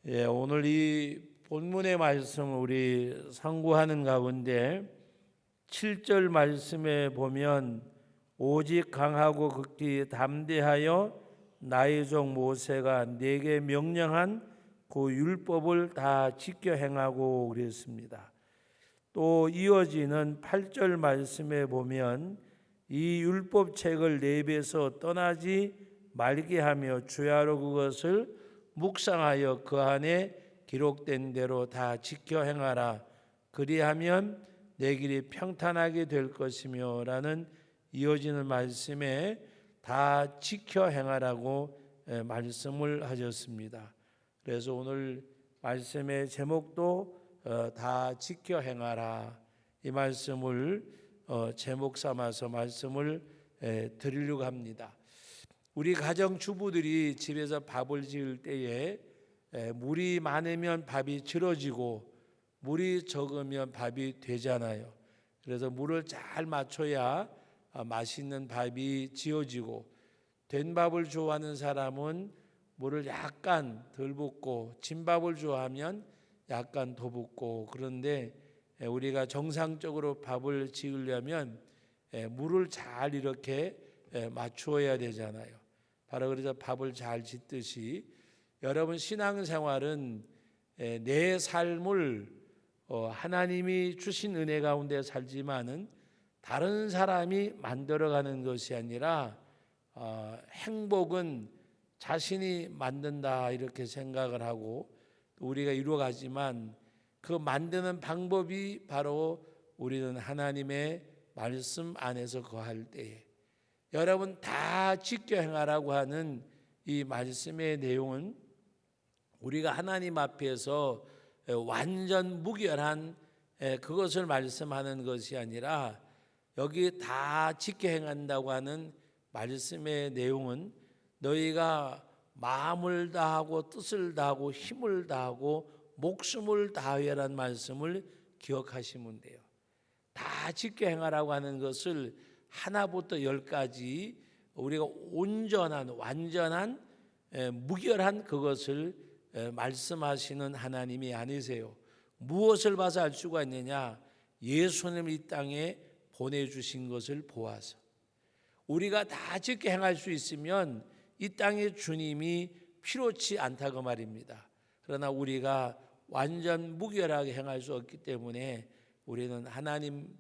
오늘 이 본문의 말씀을 우리 상고하는 가운데 7절 말씀에 보면 오직 강하고 극히 담대하여 나의 종 모세가 내게 명령한 그 율법을 다 지켜 행하고 그랬습니다. 또 이어지는 8절 말씀에 보면 이 율법책을 내 입에서 떠나지 말게 하며 주야로 그것을 묵상하여 그 안에 기록된 대로 다 지켜 행하라. 그리하면 내 길이 평탄하게 될 것이며 라는 이어지는 말씀에 다 지켜 행하라고 말씀을 하셨습니다. 그래서 오늘 말씀의 제목도 다 지켜 행하라, 이 말씀을 제목 삼아서 말씀을 드리려고 합니다. 우리 가정주부들이 집에서 밥을 지을 때에 물이 많으면 밥이 질어지고 물이 적으면 밥이 되잖아요. 그래서 물을 잘 맞춰야 맛있는 밥이 지어지고, 된 밥을 좋아하는 사람은 물을 약간 덜 붓고 진밥을 좋아하면 약간 더 붓고, 그런데 우리가 정상적으로 밥을 지으려면 물을 잘 이렇게 맞추어야 되잖아요. 바로 그래서 밥을 잘 짓듯이 여러분 신앙생활은 내 삶을 하나님이 주신 은혜 가운데 살지만은 다른 사람이 만들어가는 것이 아니라 행복은 자신이 만든다 이렇게 생각을 하고 우리가 이루어가지만, 그 만드는 방법이 바로 우리는 하나님의 말씀 안에서 거할 때에 여러분 다 지켜 행하라고 하는 이 말씀의 내용은 우리가 하나님 앞에서 완전 무결한 그것을 말씀하는 것이 아니라, 여기 다 지켜 행한다고 하는 말씀의 내용은 너희가 마음을 다하고 뜻을 다하고 힘을 다하고 목숨을 다하여라는 말씀을 기억하시면 돼요. 다 지켜 행하라고 하는 것을 하나부터 열까지 우리가 온전한 완전한 무결한 그것을 말씀하시는 하나님이 아니세요. 무엇을 봐서 알 수가 있느냐? 예수님을 이 땅에 보내주신 것을 보아서. 우리가 다 지켜 행할 수 있으면 이 땅에 주님이 필요치 않다고 말입니다. 그러나 우리가 완전 무결하게 행할 수 없기 때문에 우리는 하나님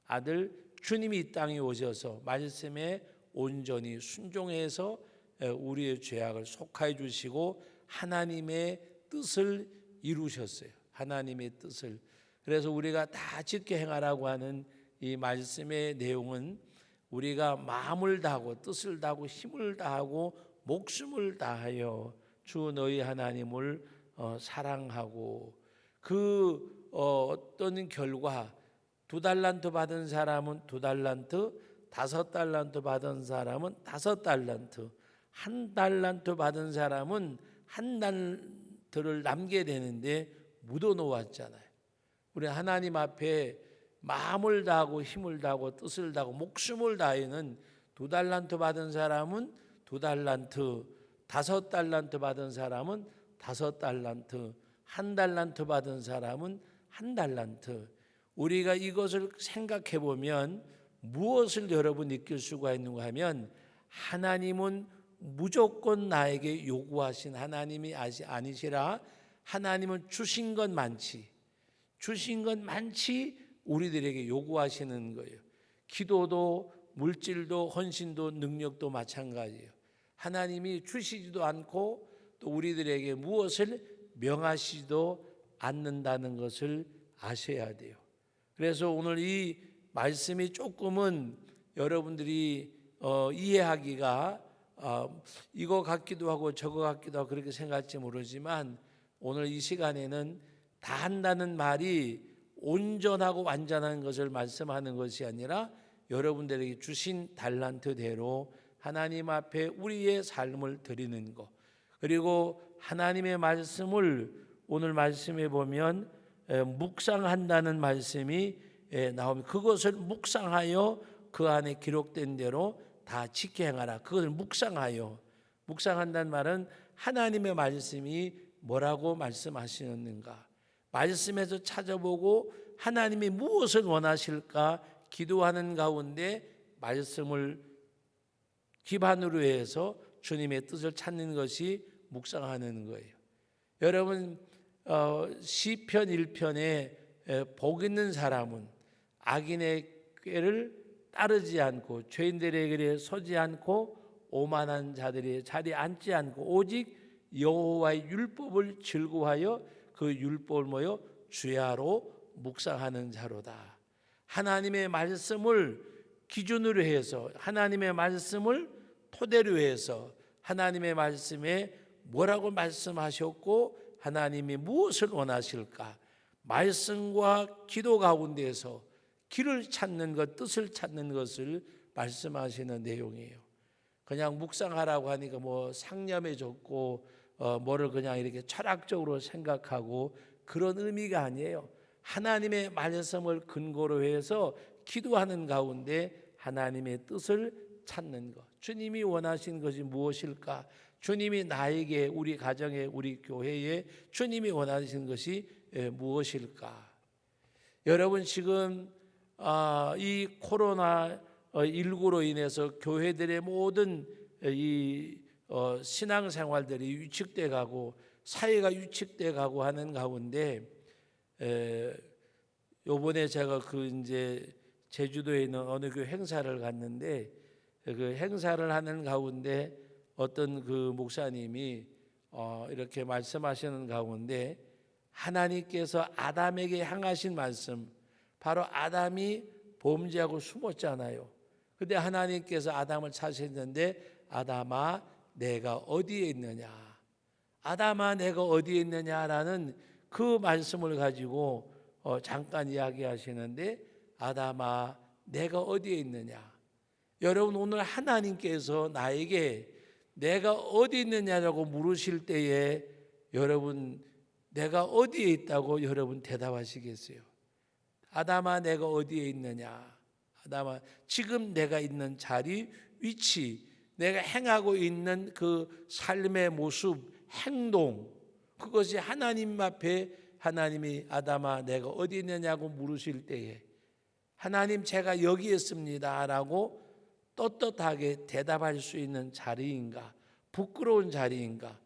아들 주님이 이 땅에 오셔서 말씀에 온전히 순종해서 우리의 죄악을 속하여 주시고 하나님의 뜻을 이루셨어요. 하나님의 뜻을. 그래서 우리가 다 지켜 행하라고 하는 이 말씀의 내용은 우리가 마음을 다하고 뜻을 다하고 힘을 다하고 목숨을 다하여 주 너희 하나님을 사랑하고, 그 어떤 결과 2달란트 받은 사람은 2달란트, 5달란트 받은 사람은 5달란트, 1달란트 받은 사람은 1달란트를 남게 되는데 묻어 놓았잖아요. 우리 하나님 앞에 마음을 다하고 힘을 다하고 뜻을 다하고 목숨을 다하는 2달란트 받은 사람은 2달란트, 5달란트 받은 사람은 5달란트, 1달란트 받은 사람은 1달란트. 우리가 이것을 생각해 보면 무엇을 여러분 느낄 수가 있는가 하면, 하나님은 무조건 나에게 요구하신 하나님이 아니시라 하나님은 주신 것 많지 우리들에게 요구하시는 거예요. 기도도 물질도 헌신도 능력도 마찬가지예요. 하나님이 주시지도 않고 또 우리들에게 무엇을 명하시지도 않는다는 것을 아셔야 돼요. 그래서 오늘 이 말씀이 조금은 여러분들이 이해하기가 이거 같기도 하고 저거 같기도 하고 그렇게 생각할지 모르지만, 오늘 이 시간에는 다 한다는 말이 온전하고 완전한 것을 말씀하는 것이 아니라 여러분들에게 주신 달란트대로 하나님 앞에 우리의 삶을 드리는 것, 그리고 하나님의 말씀을 오늘 말씀에 보면 묵상한다는 말씀이 나오면 그것을 묵상하여 그 안에 기록된 대로 다 지켜 행하라. 그것을 묵상한다는 말은 하나님의 말씀이 뭐라고 말씀하시는가? 말씀에서 찾아보고 하나님이 무엇을 원하실까 기도하는 가운데 말씀을 기반으로 해서 주님의 뜻을 찾는 것이 묵상하는 거예요. 여러분 시편 1편에 복 있는 사람은 악인의 꾀를 따르지 않고 죄인들의 길에 서지 않고 오만한 자들의 자리에 앉지 않고 오직 여호와의 율법을 즐거워하여 그 율법을 모여 주야로 묵상하는 자로다. 하나님의 말씀을 기준으로 해서 하나님의 말씀을 토대로 해서 하나님의 말씀에 뭐라고 말씀하셨고 하나님이 무엇을 원하실까? 말씀과 기도 가운데에서 길을 찾는 것, 뜻을 찾는 것을 말씀하시는 내용이에요. 그냥 묵상하라고 하니까 뭐 상념해졌고 뭐를 그냥 이렇게 철학적으로 생각하고 그런 의미가 아니에요. 하나님의 말씀을 근거로 해서 기도하는 가운데 하나님의 뜻을 찾는 것. 주님이 원하신 것이 무엇일까? 주님이 나에게, 우리 가정에, 우리 교회에 주님이 원하시는 것이 무엇일까? 여러분 지금 이 코로나19로 인해서 교회들의 모든 이 신앙생활들이 위축돼 가고 사회가 위축돼 가고 하는 가운데 요번에 제가 이제 제주도에 있는 어느 그 행사를 갔는데 그 행사를 하는 가운데 어떤 그 목사님이 이렇게 말씀하시는 가운데 하나님께서 아담에게 향하신 말씀, 바로 아담이 범죄하고 숨었잖아요. 근데 하나님께서 아담을 찾으셨는데 아담아 내가 어디에 있느냐, 아담아 내가 어디에 있느냐라는 그 말씀을 가지고 잠깐 이야기하시는데 아담아 내가 어디에 있느냐. 여러분 오늘 하나님께서 나에게 내가 어디 있느냐라고 물으실 때에 여러분 내가 어디에 있다고 여러분 대답하시겠어요? 아담아 내가 어디에 있느냐? 아담아 지금 내가 있는 자리, 위치, 내가 행하고 있는 그 삶의 모습, 행동, 그것이 하나님 앞에 하나님이 아담아 내가 어디 있느냐고 물으실 때에 하나님 제가 여기 있습니다 라고 떳떳하게 대답할 수 있는 자리인가? 부끄러운 자리인가?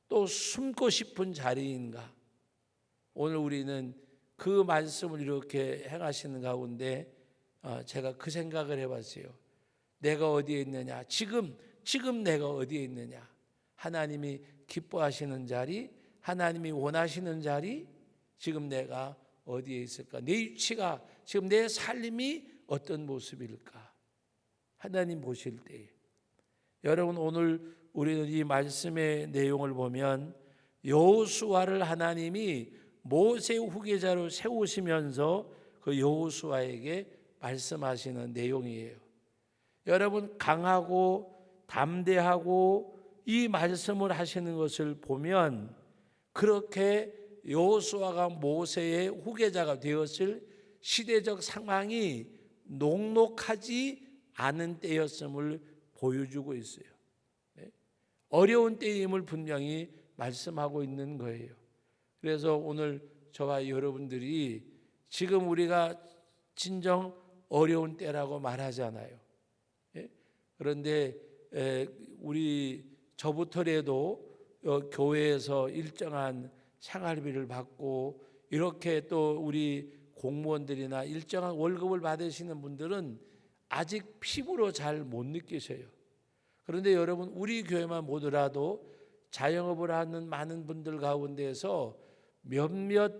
또 숨고 싶은 자리인가? 오늘 우리는 그 말씀을 이렇게 행하시는 가운데 제가 그 생각을 해봤어요. 내가 어디에 있느냐? 지금 내가 어디에 있느냐? 하나님이 기뻐하시는 자리, 하나님이 원하시는 자리, 지금 내가 어디에 있을까? 내 위치가 지금 내 삶이 어떤 모습일까? 하나님 보실 때 여러분 오늘 우리는 이 말씀의 내용을 보면 여호수아를 하나님이 모세의 후계자로 세우시면서 그 여호수아에게 말씀하시는 내용이에요. 여러분 강하고 담대하고 이 말씀을 하시는 것을 보면 그렇게 여호수아가 모세의 후계자가 되었을 시대적 상황이 녹록하지 않은 때였음을 보여주고 있어요. 어려운 때임을 분명히 말씀하고 있는 거예요. 그래서 오늘 저와 여러분들이 지금 우리가 진정 어려운 때라고 말하잖아요. 그런데 저부터라도 교회에서 일정한 생활비를 받고 이렇게 또 우리 공무원들이나 일정한 월급을 받으시는 분들은 아직 피부로 잘 못 느끼셔요. 그런데 여러분 우리 교회만 보더라도 자영업을 하는 많은 분들 가운데서 몇몇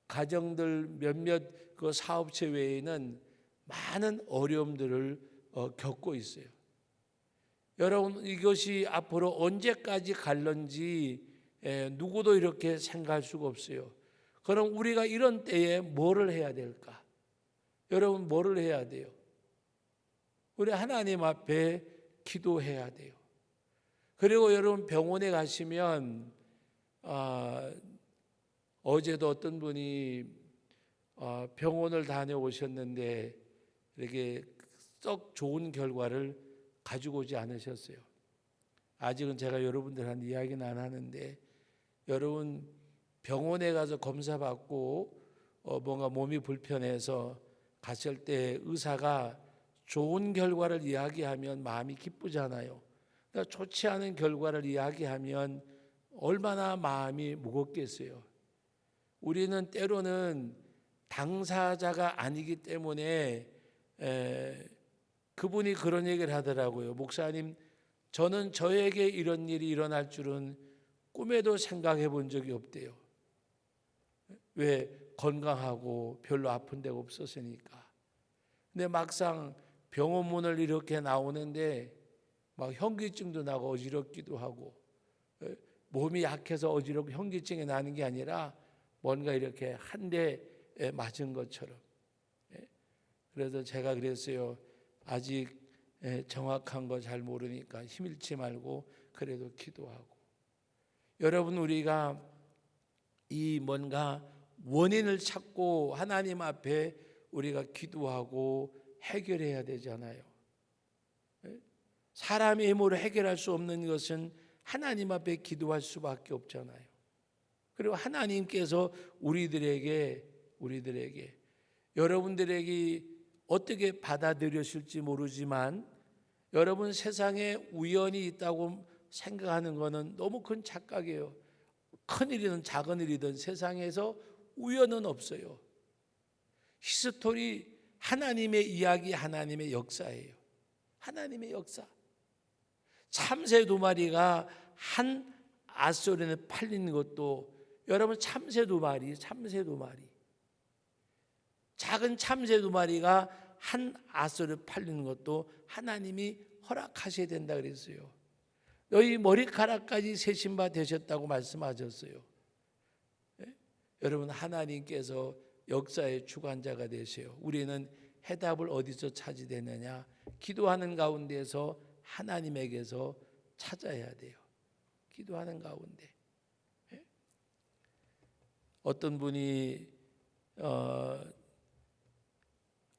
가정들 몇몇 그 사업체 외에는 많은 어려움들을 겪고 있어요. 여러분 이것이 앞으로 언제까지 갈런지 누구도 이렇게 생각할 수가 없어요. 그럼 우리가 이런 때에 뭐를 해야 될까? 여러분 뭐를 해야 돼요? 우리 하나님 앞에 기도해야 돼요. 그리고 여러분 병원에 가시면 어제도 어떤 분이 병원을 다녀오셨는데 이렇게 썩 좋은 결과를 가지고 오지 않으셨어요. 아직은 제가 여러분들한테 이야기는 안 하는데, 여러분 병원에 가서 검사 받고 뭔가 몸이 불편해서 갔을 때 의사가 좋은 결과를 이야기하면 마음이 기쁘잖아요. 그러니까 좋지 않은 결과를 이야기하면 얼마나 마음이 무겁겠어요. 우리는 때로는 당사자가 아니기 때문에 그분이 그런 얘기를 하더라고요. 목사님, 저는 저에게 이런 일이 일어날 줄은 꿈에도 생각해 본 적이 없대요. 왜? 건강하고 별로 아픈 데가 없었으니까. 근데 막상 병원 문을 이렇게 나오는데 막 현기증도 나고 어지럽기도 하고, 몸이 약해서 어지럽고 현기증이 나는 게 아니라 뭔가 이렇게 한 대 맞은 것처럼. 그래서 제가 그랬어요. 아직 정확한 거 잘 모르니까 힘일지 말고 그래도 기도하고. 여러분, 우리가 이 뭔가 원인을 찾고 하나님 앞에 우리가 기도하고 해결해야 되잖아요. 사람의 힘으로 해결할 수 없는 것은 하나님 앞에 기도할 수밖에 없잖아요. 그리고 하나님께서 우리들에게 여러분들에게 어떻게 받아들여질지 모르지만, 여러분 세상에 우연이 있다고 생각하는 것은 너무 큰 착각이에요. 큰 일이든 작은 일이든 세상에서 우연은 없어요. 히스토리, 하나님의 이야기, 하나님의 역사예요. 하나님의 역사. 참새 2마리가 한 앗소리에 팔리는 것도, 여러분 참새 2마리, 작은 참새 2마리가 한 앗소리에 팔리는 것도 하나님이 허락하셔야 된다 그랬어요. 너희 머리카락까지 세신 바 되셨다고 말씀하셨어요. 여러분, 하나님께서 역사의 주관자가 되세요. 우리는 해답을 어디서 찾아내느냐? 기도하는 가운데서 하나님에게서 찾아야 돼요. 기도하는 가운데. 어떤 분이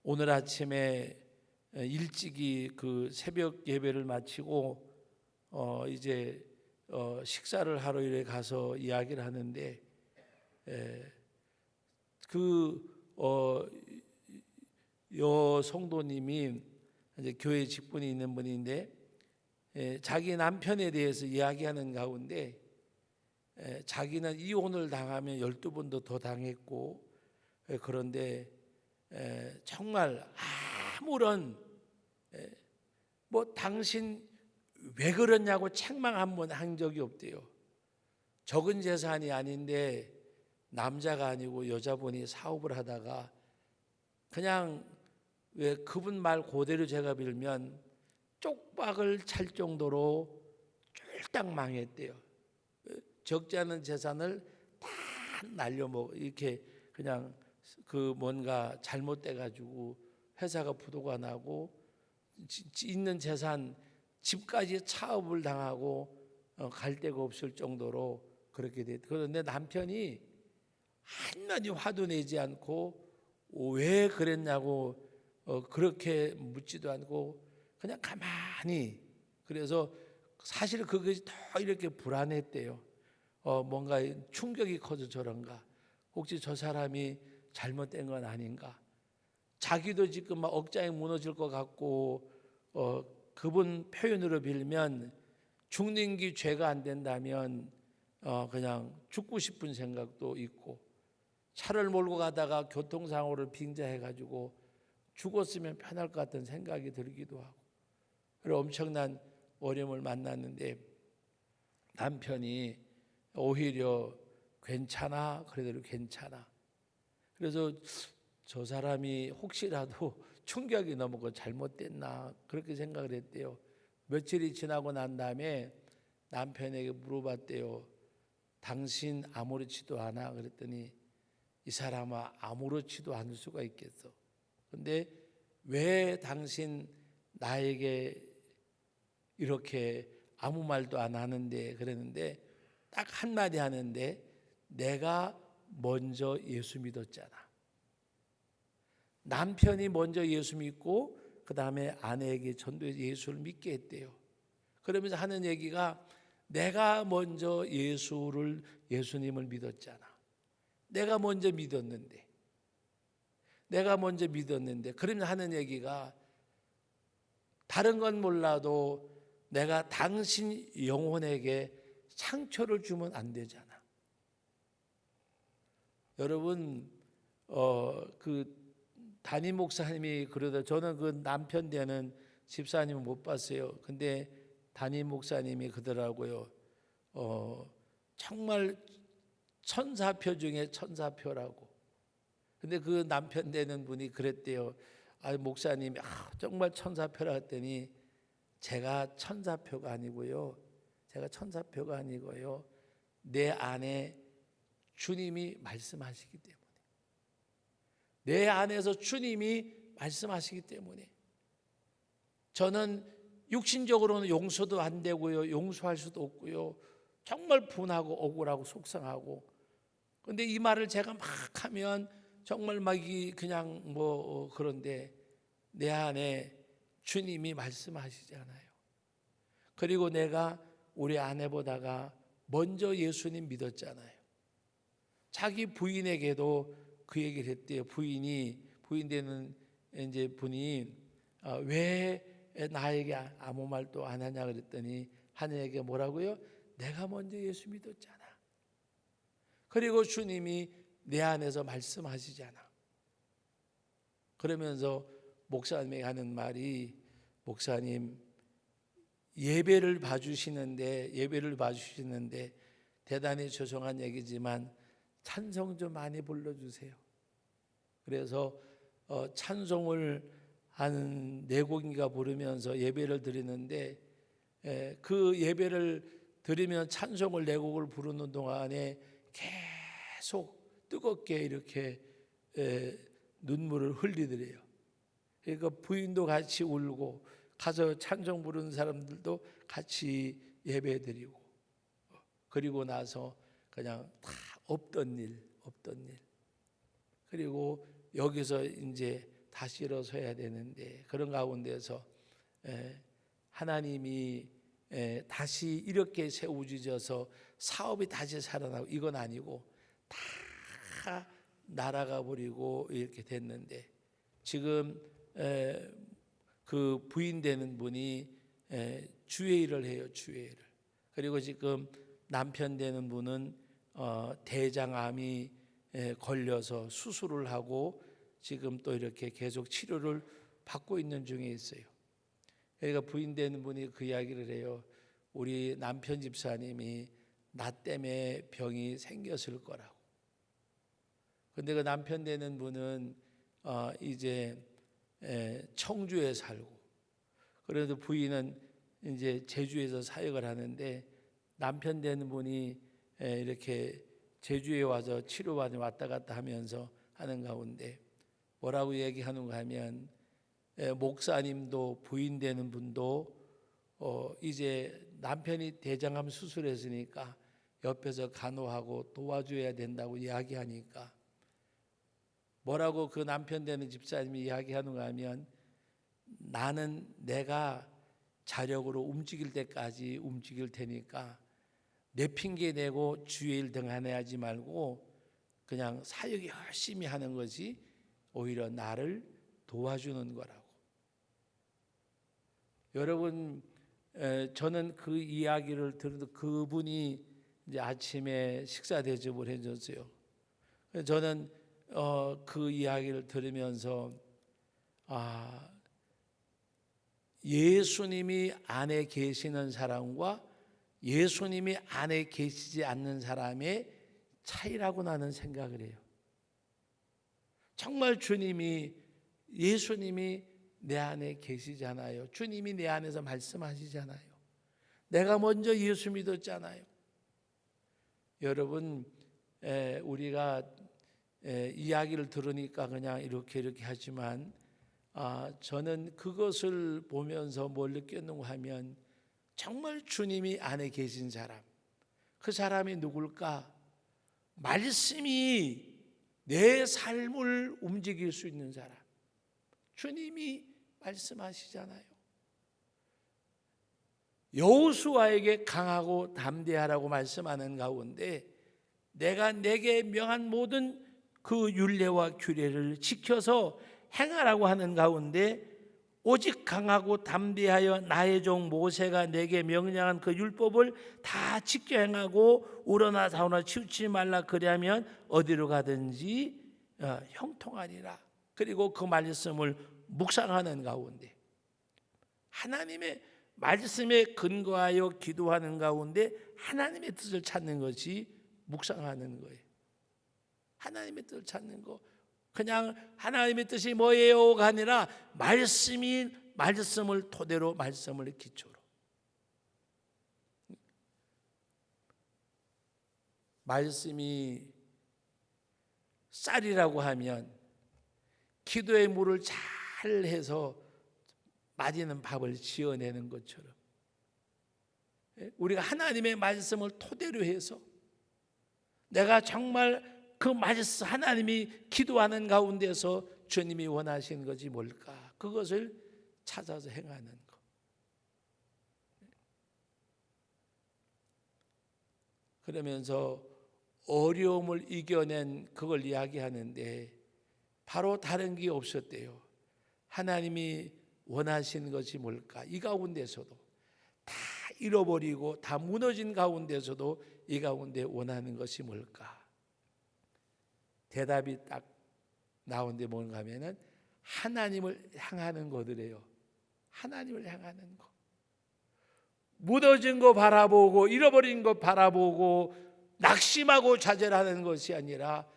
오늘 아침에 일찍이 그 새벽 예배를 마치고 이제 식사를 하러 이래 가서 이야기를 하는데, 여 성도님이 이제 교회 직분이 있는 분인데, 자기 남편에 대해서 이야기하는 가운데, 자기는 이혼을 당하면 12번도 더 당했고, 그런데 정말 아무런 뭐 당신 왜 그러냐고 책망 한 번 한 적이 없대요. 적은 재산이 아닌데 남자가 아니고 여자분이 사업을 하다가 그냥, 왜 그분 말 그대로 제가 빌면 쪽박을 찰 정도로 쫄딱 망했대요. 적지 않은 재산을 다 날려먹어. 이렇게 그냥 그 뭔가 잘못돼 가지고 회사가 부도가 나고, 있는 재산, 집까지 차업을 당하고 갈 데가 없을 정도로 그렇게 됐. 그런데 남편이 한마디 화도 내지 않고 왜 그랬냐고 그렇게 묻지도 않고 그냥 가만히. 그래서 사실 그것이 더 이렇게 불안했대요. 뭔가 충격이 커서 저런가, 혹시 저 사람이 잘못된 건 아닌가. 자기도 지금 막 억장이 무너질 것 같고, 그분 표현으로 빌면 죽는 게 죄가 안 된다면 그냥 죽고 싶은 생각도 있고, 차를 몰고 가다가 교통사고를 빙자해가지고 죽었으면 편할 것 같은 생각이 들기도 하고, 그리고 엄청난 어려움을 만났는데 남편이 오히려 괜찮아, 그래도 괜찮아. 그래서 저 사람이 혹시라도 충격이 너무 잘못됐나 그렇게 생각을 했대요. 며칠이 지나고 난 다음에 남편에게 물어봤대요. 당신 아무렇지도 않아? 그랬더니 이 사람아, 아무렇지도 않을 수가 있겠어. 근데 왜 당신 나에게 이렇게 아무 말도 안 하는데? 그랬는데 딱 한마디 하는데, 내가 먼저 예수 믿었잖아. 남편이 먼저 예수 믿고 그 다음에 아내에게 전도해서 예수를 믿게 했대요. 그러면서 하는 얘기가 내가 먼저 예수님을 믿었잖아. 내가 먼저 믿었는데. 그러면서 하는 얘기가 다른 건 몰라도 내가 당신 영혼에게 상처를 주면 안 되잖아. 여러분, 그 담임 목사님이 그러다, 저는 그 남편 되는 집사님은 못 봤어요. 근데 담임 목사님이 그러더라고요. 정말 천사표 중에 천사표라고. 근데 그 남편 되는 분이 그랬대요. 목사님이 정말 천사표라 했더니 제가 천사표가 아니고요. 내 안에 주님이 말씀하시기 때문에. 내 안에서 주님이 말씀하시기 때문에. 저는 육신적으로는 용서도 안 되고요. 용서할 수도 없고요. 정말 분하고 억울하고 속상하고. 근데 이 말을 제가 막 하면 정말 막 그냥 그런데 내 안에 주님이 말씀하시잖아요. 그리고 내가 우리 아내보다가 먼저 예수님 믿었잖아요. 자기 부인에게도 그 얘기를 했대요. 부인 되는 이제 분이 왜 나에게 아무 말도 안 하냐 그랬더니 하나님에게 뭐라고요? 내가 먼저 예수 믿었잖아. 그리고 주님이 내 안에서 말씀하시잖아. 그러면서 목사님이 하는 말이, 목사님 예배를 봐주시는데 대단히 죄송한 얘기지만 찬송 좀 많이 불러주세요. 그래서 찬송을 한 4곡인가 부르면서 예배를 드리는데, 그 예배를 드리면 찬송을 4곡을 부르는 동안에 계속 뜨겁게 이렇게 눈물을 흘리더래요. 그러니까 부인도 같이 울고 가서 찬송 부르는 사람들도 같이 예배드리고, 그리고 나서 그냥 다 없던 일. 그리고 여기서 이제 다시 일어서야 되는데, 그런 가운데서 하나님이 다시 이렇게 세우짖어서 사업이 다시 살아나고 이건 아니고 다 날아가 버리고 이렇게 됐는데, 지금 그 부인 되는 분이 주의 일을 해요. 그리고 지금 남편 되는 분은 대장암이 걸려서 수술을 하고 지금 또 이렇게 계속 치료를 받고 있는 중에 있어요. 그러니까 부인 되는 분이 그 이야기를 해요. 우리 남편 집사님이 나 때문에 병이 생겼을 거라고. 근데 그 남편 되는 분은 이제 청주에 살고, 그래도 부인은 이제 제주에서 사역을 하는데, 남편 되는 분이 이렇게 제주에 와서 치료받으러 왔다 갔다 하면서 하는 가운데 뭐라고 얘기하는가 하면, 목사님도 부인 되는 분도 이제 남편이 대장암 수술했으니까 옆에서 간호하고 도와줘야 된다고 이야기하니까, 뭐라고 그 남편 되는 집사님이 이야기하는가 하면, 나는 내가 자력으로 움직일 때까지 움직일 테니까 내 핑계 내고 주의 일 등한해하지 말고 그냥 사역 열심히 하는 것이 오히려 나를 도와주는 거라고. 여러분, 저는 그 이야기를 들어도 그분이 이제 아침에 식사 대접을 해줬어요. 저는 그 이야기를 들으면서 예수님이 안에 계시는 사람과 예수님이 안에 계시지 않는 사람의 차이라고 나는 생각을 해요. 정말 예수님이 내 안에 계시잖아요. 주님이 내 안에서 말씀하시잖아요. 내가 먼저 예수 믿었잖아요. 여러분, 우리가 이야기를 들으니까 그냥 이렇게 하지만, 저는 그것을 보면서 뭘 느꼈는가 하면, 정말 주님이 안에 계신 사람, 그 사람이 누굴까? 말씀이 내 삶을 움직일 수 있는 사람, 주님이 말씀하시잖아요. 여호수아에게 강하고 담대하라고 말씀하는 가운데 내가 내게 명한 모든 그 율례와 규례를 지켜서 행하라고 하는 가운데 오직 강하고 담대하여 나의 종 모세가 내게 명령한 그 율법을 다 지켜 행하고 우러나 좌우나 치우치지 말라. 그리하면 어디로 가든지 형통하리라. 그리고 그 말씀을 묵상하는 가운데 하나님의 말씀에 근거하여 기도하는 가운데 하나님의 뜻을 찾는 것이 묵상하는 거예요. 하나님의 뜻을 찾는 거. 그냥 하나님의 뜻이 뭐예요가 아니라 말씀을 토대로, 말씀을 기초로. 말씀이 쌀이라고 하면 기도의 물을 잘 해서 맛있는 밥을 지어내는 것처럼 우리가 하나님의 말씀을 토대로 해서 내가 정말 그 말씀 하나님이 기도하는 가운데서 주님이 원하시는 것이 뭘까? 그것을 찾아서 행하는 것. 그러면서 어려움을 이겨낸 그걸 이야기하는데 바로 다른 게 없었대요. 하나님이 원하시는 것이 뭘까? 이 가운데서도 다 잃어버리고 다 무너진 가운데서도 이 가운데 원하는 것이 뭘까? 대답이 딱 나오는데 뭔가 하면은 하나님을 향하는 거더래요. 하나님을 향하는 거. 무너진 거 바라보고 잃어버린 거 바라보고 낙심하고 좌절하는 것이 아니라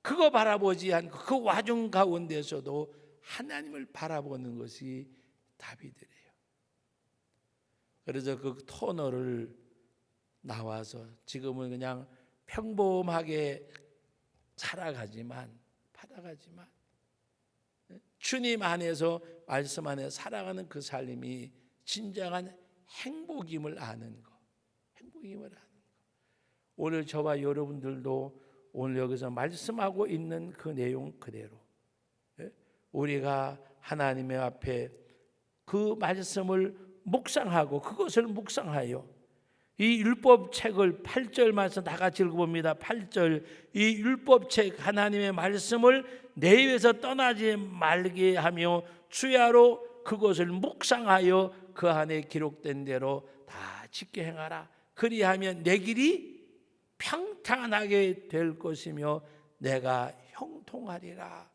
그거 바라보지 않고 그 와중 가운데서도 하나님을 바라보는 것이 다윗이래요. 그래서 그 터널을 나와서 지금은 그냥 평범하게 살아가지만 주님 안에서 말씀 안에 살아가는 그 삶이 진정한 행복임을 아는 거. 행복임을 아는 거. 오늘 저와 여러분들도 오늘 여기서 말씀하고 있는 그 내용 그대로 우리가 하나님의 앞에 그 말씀을 묵상하고 그것을 묵상하여 이 율법책을 8절 말씀 다 같이 읽어봅니다. 8절 이 율법책 하나님의 말씀을 내 입에서 떠나지 말게 하며 주야로 그것을 묵상하여 그 안에 기록된 대로 다 지켜 행하라. 그리하면 내 길이 평탄하게 될 것이며 내가 형통하리라.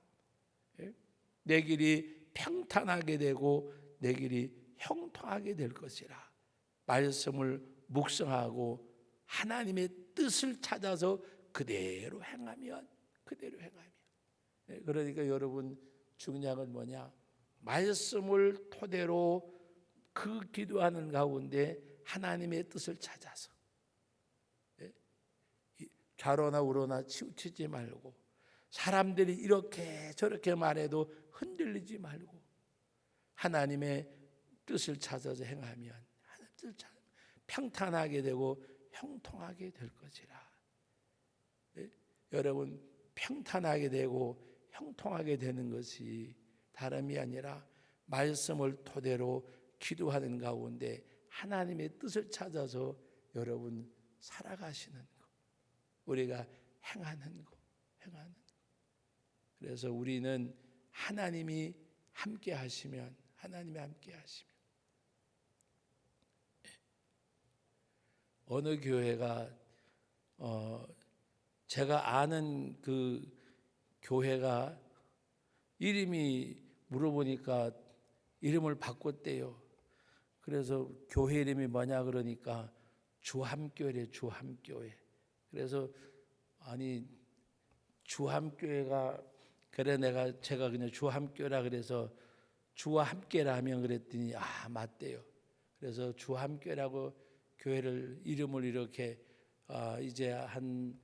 내 길이 평탄하게 되고 내 길이 형통하게 될 것이라. 말씀을 묵상하고 하나님의 뜻을 찾아서 그대로 행하면 그러니까 여러분 중요한 건 뭐냐? 말씀을 토대로 그 기도하는 가운데 하나님의 뜻을 찾아서 좌로나 우로나 치우치지 말고 사람들이 이렇게 저렇게 말해도 흔들리지 말고 하나님의 뜻을 찾아서 행하면 하나님의 뜻을 찾아서 평탄하게 되고 형통하게 될 것이라. 여러분 평탄하게 되고 형통하게 되는 것이 다름이 아니라 말씀을 토대로 기도하는 가운데 하나님의 뜻을 찾아서 여러분 살아가시는 것, 우리가 행하는 것. 그래서 우리는 하나님이 함께 하시면 어느 교회가 제가 아는 그 교회가 이름이 물어보니까 이름을 바꿨대요. 그래서 교회 이름이 뭐냐 그러니까 주함교회래. 주함교회. 그래서 아니 주함교회가 그래 제가 그냥 주함교회라 그래서 주와 함께라 하면 그랬더니 맞대요. 그래서 주함교회라고 교회를 이름을 이렇게 이제 한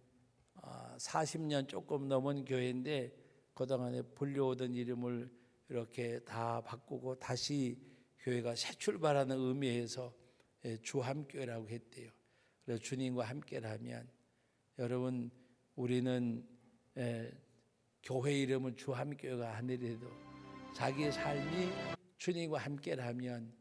40년 조금 넘은 교회인데 그동안에 불려오던 이름을 이렇게 다 바꾸고 다시 교회가 새 출발하는 의미에서 주함교회라고 했대요. 그래서 주님과 함께라면 여러분 우리는 교회 이름은 주함교회가 아니래도 자기의 삶이 주님과 함께라면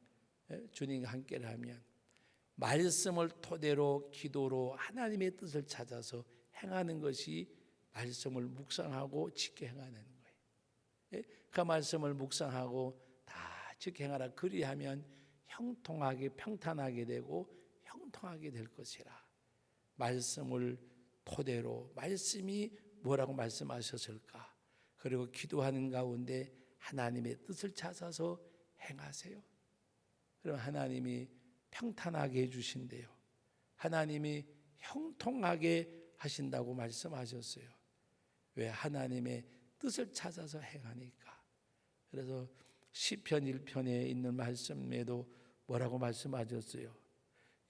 말씀을 토대로 기도로 하나님의 뜻을 찾아서 행하는 것이 말씀을 묵상하고 지켜 행하는 거예요. 그 말씀을 묵상하고 다 지켜 행하라. 그리하면 형통하게 평탄하게 되고 형통하게 될 것이라. 말씀을 토대로, 말씀이 뭐라고 말씀하셨을까? 그리고 기도하는 가운데 하나님의 뜻을 찾아서 행하세요. 그럼 하나님이 평탄하게 해주신대요. 하나님이 형통하게 하신다고 말씀하셨어요. 왜? 하나님의 뜻을 찾아서 행하니까. 그래서 시편 1편에 있는 말씀에도 뭐라고 말씀하셨어요?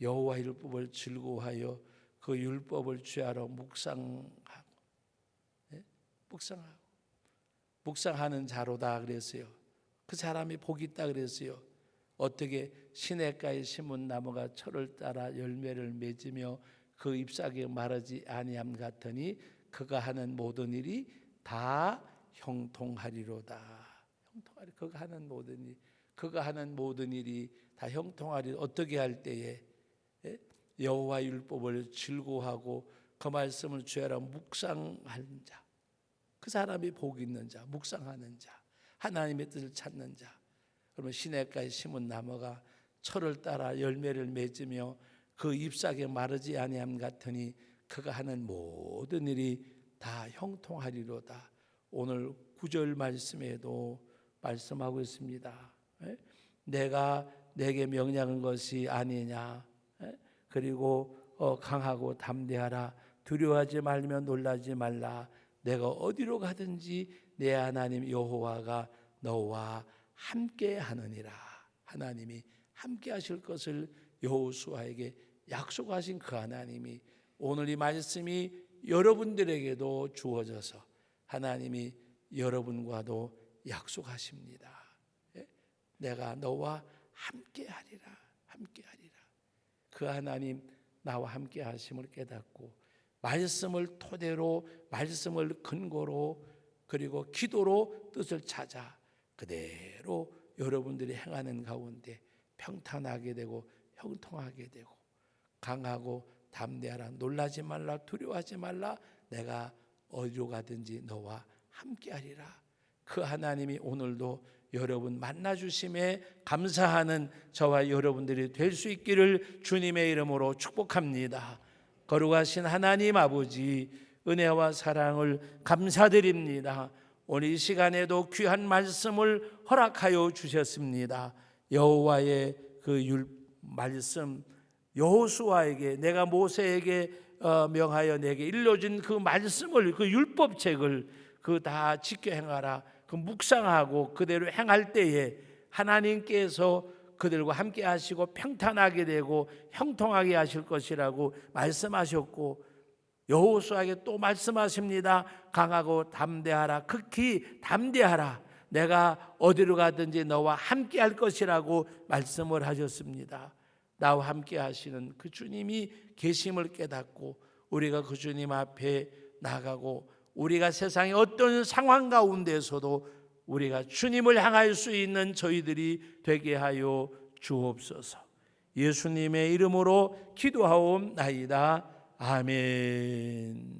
여호와 율법을 즐거워하여 그 율법을 취하러 묵상하고, 묵상하는 자로다 그랬어요. 그 사람이 복이 있다 그랬어요. 어떻게? 시냇가에 심은 나무가 철을 따라 열매를 맺으며 그 잎사귀에 마르지 아니함 같으니 그가 하는 모든 일이 다 형통하리로다. 형통하리. 그가 하는 모든 일이 다 형통하리. 어떻게 할 때에? 여호와 율법을 즐거워하고 그 말씀을 죄하라 묵상하는 자, 그 사람이 복 있는 자, 묵상하는 자, 하나님의 뜻을 찾는 자. 그러면 시냇가에 심은 나무가 철을 따라 열매를 맺으며 그 잎사귀에 마르지 아니함 같으니 그가 하는 모든 일이 다 형통하리로다. 오늘 9절 말씀에도 말씀하고 있습니다. 내가 내게 명령한 것이 아니냐. 그리고 강하고 담대하라. 두려워하지 말며 놀라지 말라. 내가 어디로 가든지 내 하나님 여호와가 너와 함께 하느니라. 하나님이 함께 하실 것을 여호수아에게 약속하신 그 하나님이 오늘 이 말씀이 여러분들에게도 주어져서 하나님이 여러분과도 약속하십니다. 내가 너와 함께 하리라. 함께 하리라. 그 하나님 나와 함께 하심을 깨닫고 말씀을 토대로, 말씀을 근거로, 그리고 기도로 뜻을 찾아 그대로 여러분들이 행하는 가운데 평탄하게 되고 형통하게 되고 강하고 담대하라. 놀라지 말라. 두려워하지 말라. 내가 어디로 가든지 너와 함께하리라. 그 하나님이 오늘도 여러분 만나주심에 감사하는 저와 여러분들이 될 수 있기를 주님의 이름으로 축복합니다. 거룩하신 하나님 아버지, 은혜와 사랑을 감사드립니다. 오늘 이 시간에도 귀한 말씀을 허락하여 주셨습니다. 여호와의 그 말씀, 여호수아에게, 내가 모세에게 명하여 내게 일러준 그 말씀을, 그 율법책을 그 다 지켜 행하라. 그 묵상하고 그대로 행할 때에 하나님께서 그들과 함께 하시고 평탄하게 되고 형통하게 하실 것이라고 말씀하셨고, 여호수아에게 또 말씀하십니다. 강하고 담대하라. 극히 담대하라. 내가 어디로 가든지 너와 함께 할 것이라고 말씀을 하셨습니다. 나와 함께 하시는 그 주님이 계심을 깨닫고 우리가 그 주님 앞에 나가고 우리가 세상의 어떤 상황 가운데서도 우리가 주님을 향할 수 있는 저희들이 되게 하여 주옵소서. 예수님의 이름으로 기도하옵나이다. 아멘.